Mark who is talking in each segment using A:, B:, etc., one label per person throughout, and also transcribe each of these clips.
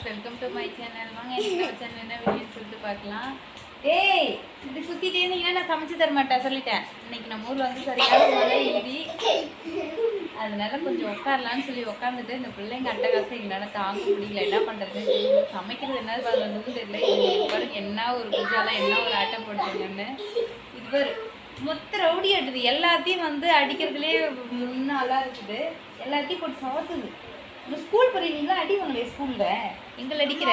A: Welcome to my channel. வாங்க என்னோட channel என்ன வீடியோன்னு சொல்லிட்டு பார்க்கலாம். ஏய் இப்படி சுற்றிட்டே இருந்தீங்கன்னா நான் சமைச்சு தர மாட்டேன் சொல்லிட்டேன். இன்னைக்கு நம்ம ஊரில் வந்து சரியான மழை இடி, அதனால கொஞ்சம் உட்காரலான்னு சொல்லி உட்காந்துட்டு இந்த பிள்ளைங்க அட்டகாசம் எங்களால் தாங்க முடியல. என்ன பண்ணுறது தெரியல, சமைக்கிறது என்ன வந்ததுன்னு தெரியல. இது பாருங்க என்ன ஒரு குஜாலாம் என்ன ஒரு ஆட்டம் போடுறீங்கன்னு. இது பாரு மொத்த ரவுடி ஆட்டுது, எல்லாத்தையும் வந்து அடிக்கிறதுலேயே முன்னாலாம் இருக்குது, எல்லாத்தையும் போட்டு சவத்துது. இந்த ஸ்கூல் போறீங்களா அடி வாங்கலையே ஸ்கூல்ல, எங்களை அடிக்கிற.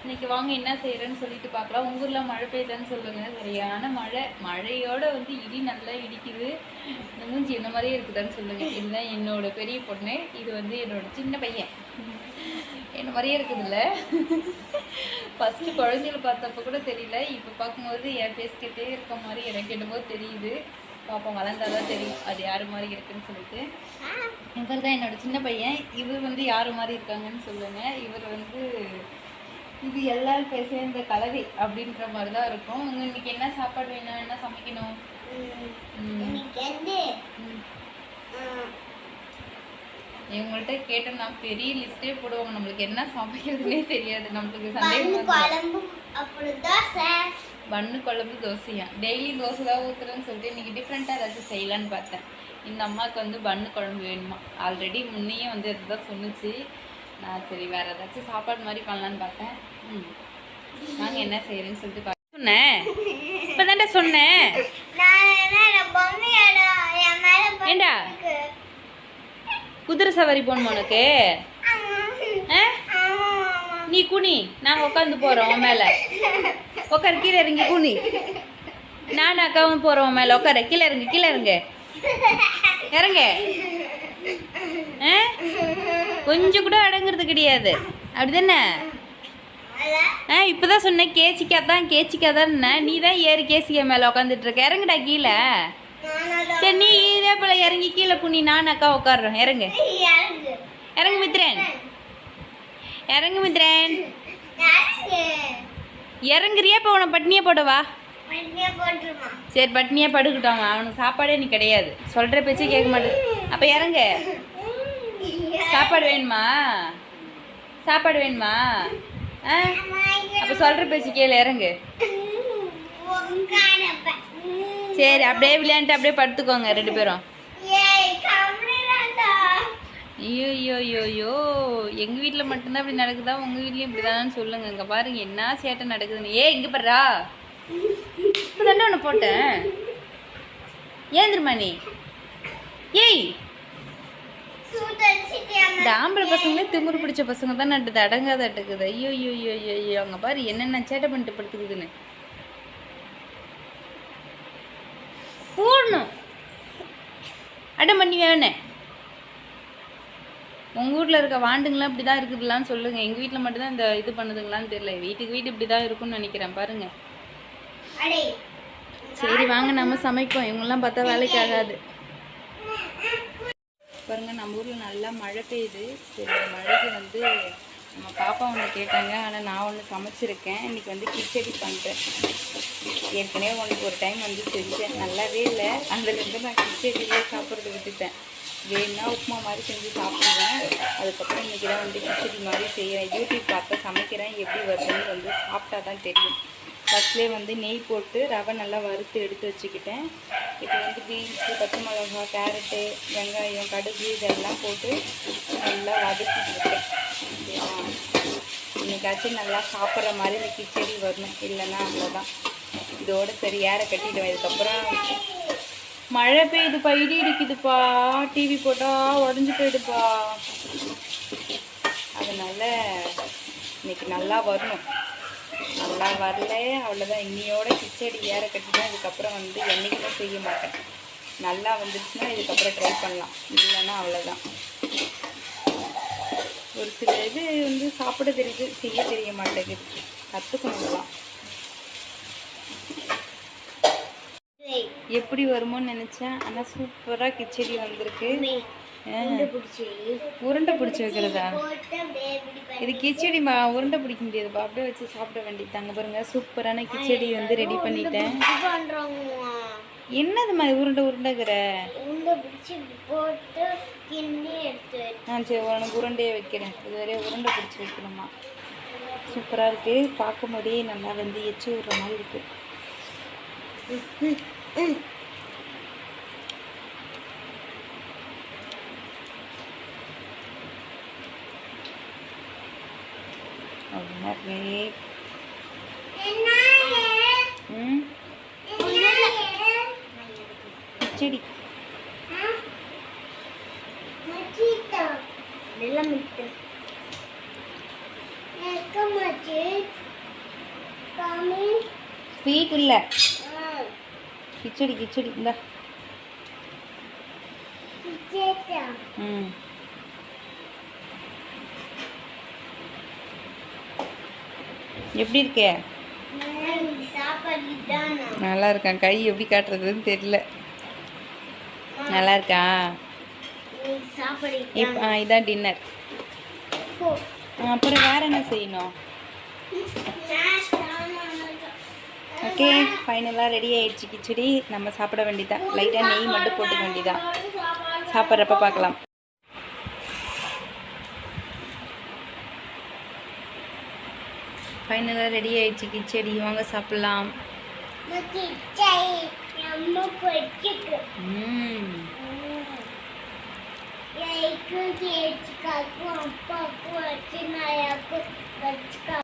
A: இன்னைக்கு வாங்க என்ன செய்யறேன்னு சொல்லிட்டு பார்க்கலாம். உங்க ஊர்ல மழை பெய்யுதான்னு சொல்லுங்க. சரியான மழை, மழையோட வந்து இடி நல்லா இடிக்குது. இந்த மூஞ்சி என்ன மாதிரியே இருக்குதான்னு சொல்லுங்க. இதுதான் என்னோட பெரிய பொண்ணு, இது வந்து என்னோட சின்ன பையன். என்ன மாதிரியே இருக்குதுல்ல. ஃபர்ஸ்ட் குழந்தைகளை பார்த்தப்ப கூட தெரியல, இப்போ பார்க்கும்போது என் பேசிக்கிட்டே இருக்க மாதிரி எனக்கு என்னமோ தெரியுது. பாப்போம் வளர்ந்தாதான் தெரியும் அது யாரு மாதிரி இருக்குன்னு சொல்லிட்டு. இவர் தான் என்னோட சின்ன பையன். இவர் வந்து யாரு மாதிரி இருக்காங்கன்னு சொல்லுங்க. இவர் வந்து இது எல்லாரும் சேர்ந்த கலவை அப்படின்ற மாதிரி தான் இருக்கும். இன்னைக்கு என்ன சாப்பாடு வேணும், என்ன சமைக்கணும்? இவங்கள்ட்ட கேட்டோம்னா பெரிய லிஸ்டே போடுவாங்க, நம்மளுக்கு என்ன சமைக்கிறதுனே தெரியாது. நம்மளுக்கு சந்தேகம் பண்ணு குழம்பு தோசையா, டெய்லி தோசை தான் ஊற்றுறேன்னு சொல்லிட்டு இன்னைக்கு டிஃப்ரெண்ட்டாக ஏதாச்சும் செய்யலான்னு பார்த்தேன். இந்த அம்மாவுக்கு வந்து பண்ணு குழம்பு வேணுமா, ஆல்ரெடி முன்னையே வந்து இதுதான் சொன்னிச்சு. நான் சரி வேறு ஏதாச்சும் சாப்பாடு மாதிரி பண்ணலான்னு பார்த்தேன். நாங்கள் என்ன செய்யறேன்னு சொல்லிட்டு பார்த்து சொன்னேன். இப்போ தான்டா சொன்னேன். ஏண்டா குதிரை சவாரி போகணுமா உனக்கு? நீ குனி, நாங்கள் உட்காந்து போகிறோம் மேலே. உட்காரு, கீழே இறங்கி குனி. நானும் அக்காவும் போகிறோம் மேலே. உட்கார, கீழே இறங்கு, கீழே இறங்கு, இறங்க. கொஞ்சம் கூட அடங்குறது கிடையாது, அப்படிதானே? இப்போதான் சொன்னேன் கேச்சிக்காதான். நீ தான் ஏறி கேசிக்கா மேலே உட்காந்துட்டு இருக்க. இறங்குடா கீழே. சரி நீ இதே போல இறங்கி கீழே குனி, நான் அக்கா உட்காடுறோம். இறங்கு, இறங்கு மித்ரன், இறங்கு மித்ரன். இறங்குறியா? இப்போ உன பட்னியே போடவா? சரி பட்னியா படுக்கிட்டோம். அவனுக்கு சாப்பாடே நீ கிடையாது, சொல்கிற பேச்சே கேட்க மாட்டேது. அப்போ இறங்க. சாப்பாடு வேணுமா? சாப்பாடு வேணுமா? அப்போ சொல்கிற பேச்சு கேளு, இறங்கு. சரி அப்படியே விளையாண்டுட்டு அப்படியே படுத்துக்கோங்க ரெண்டு பேரும். ஐயோ ஐயோ ஐயோ, எங்கள் வீட்டில் மட்டும்தான் இப்படி நடக்குதா, உங்கள் வீட்லேயும் இப்படி தானு சொல்லுங்க. இங்கே பாருங்க என்ன சேட்டை நடக்குதுன்னு. இங்கே பாடுறா, இப்போ தானே ஒன்று போட்டேன். ஏன் தெரியுமா நீ? ஏய் இந்த ஆம்பளை பசங்களே திமுரு பிடிச்ச பசங்க தான் நட்டுது, அடங்காத அட்டுக்குது. ஐயோ ஐயோ ஐயோ ஐயோ ஐயோ, அங்கே பாரு என்னென்ன சேட்டை பண்ணிட்டு படுத்துக்குதுன்னு. போடணும் அடை பண்ணி வேணே. உங்கள் வீட்டில் இருக்க வாண்டுங்களாம் இப்படி தான் இருக்குதுலான்னு சொல்லுங்கள். எங்கள் வீட்டில் மட்டும்தான் இந்த இது பண்ணுதுங்களான்னு தெரியல. வீட்டுக்கு வீட்டு இப்படி தான் இருக்கும்னு நினைக்கிறேன். பாருங்கள். சரி வாங்க நம்ம சமைப்போம். இவங்கெல்லாம் பார்த்தா வேலைக்கு ஆகாது. பாருங்கள் நம்ம ஊரில் நல்லா மழை பெய்யுது. சரி மழைக்கு வந்து நம்ம பாப்பா ஒன்று கேட்டாங்க, ஆனால் நான் ஒன்று சமைச்சிருக்கேன். இன்றைக்கி வந்து கிச்சடி பண்ணுறேன். ஏற்கனவே ஒரு டைம் வந்து செஞ்சேன், நல்லாவே இல்லை. அதுலேருந்து நான் கிச்சடியிலே சாப்பிட்றது விட்டுட்டேன். வேணுன்னா உப்புமா மாதிரி செஞ்சு சாப்பிடுவேன். அதுக்கப்புறம் இன்றைக்கி தான் வந்து கிச்சடி மாதிரி செய்கிறேன். யூடியூப் பார்த்து சமைக்கிறேன், எப்படி வருதுன்னு வந்து சாப்பிட்டா தான் தெரியும். ஃபஸ்ட்லேயே வந்து நெய் போட்டு ரவை நல்லா வறுத்து எடுத்து வச்சுக்கிட்டேன். இப்போ வந்து பீன்ஸு, பச்சை மிளகா, கேரட்டு, வெங்காயம், கடுகு இதெல்லாம் போட்டு நல்லா வதக்கிட்டுருக்கேன். இன்றைக்காச்சும் நல்லா சாப்பிட்ற மாதிரி இந்த கிச்சடி வரணும், இல்லைன்னா அவ்வளோதான். இதோட சரி ஏற கட்டிடுவேன். இதுக்கப்புறம் மழை பெய்யுதுப்பா, இடி இடிக்குதுப்பா, டிவி போட்டால் உடஞ்சி போயிடுப்பா. அதனால் இன்னைக்கு நல்லா வரணும். நல்லா வரல அவ்வளோதான். இன்னையோட கிச்சடி ஏற கட்டிட்டேன். இதுக்கப்புறம் வந்து என்றைக்குமே செய்ய மாட்டேன். நல்லா வந்துடுச்சுன்னா இதுக்கப்புறம் ட்ரை பண்ணலாம், இல்லைன்னா அவ்வளோதான். ஒரு சில இது வந்து சாப்பிட தெரியுது, செய்ய தெரிய மாட்டேங்குது. கற்றுக்கணுங்களாம். எப்படி வருமோன்னு நினச்சேன், ஆனால் சூப்பராக கிச்சடி வந்திருக்கு. உருண்டை பிடிச்சி வைக்கிறதா? இது கிச்சடி உருண்டை பிடிக்க முடியாதுப்பா, அப்படியே வச்சு சாப்பிட வேண்டியது. அங்கே பாருங்க சூப்பரான கிச்சடி வந்து ரெடி பண்ணிட்டேன். என்னது மாதிரி உருண்டை உருண்டைங்கிற
B: உருண்டை பிடிச்சி போட்டு கிண்ணி எடுத்து
A: சரி உனக்கு உருண்டையை வைக்கிறேன். இதுவரை உருண்டை பிடிச்சி வைக்கணுமா? சூப்பராக இருக்குது. பார்க்கும்போதே நல்லா வந்து எச்சு விடுற மாதிரி இருக்குது. கிச்சடி ஸ்வீட் இல்லை, கிச்சடி கிச்சடி இந்த எப்படி இருக்கே? நல்லா இருக்கான். கை எப்படி காட்டுறதுன்னு தெரியல. நல்லா இருக்கா? இதான் டின்னர். அப்புறம் வேற என்ன செய்யணும்? ஓகே, ஃபைனலாக ரெடி ஆயிடுச்சு கிச்சடி. நம்ம சாப்பிட வேண்டியதான். லைட்டாக நெய் மட்டும் போட்டுக்க வேண்டியதான். சாப்பிட்றப்ப பார்க்கலாம். ஃபைனலாக ரெடி ஆயிடுச்சு கிச்சடி. வாங்க சாப்பிட்லாம்.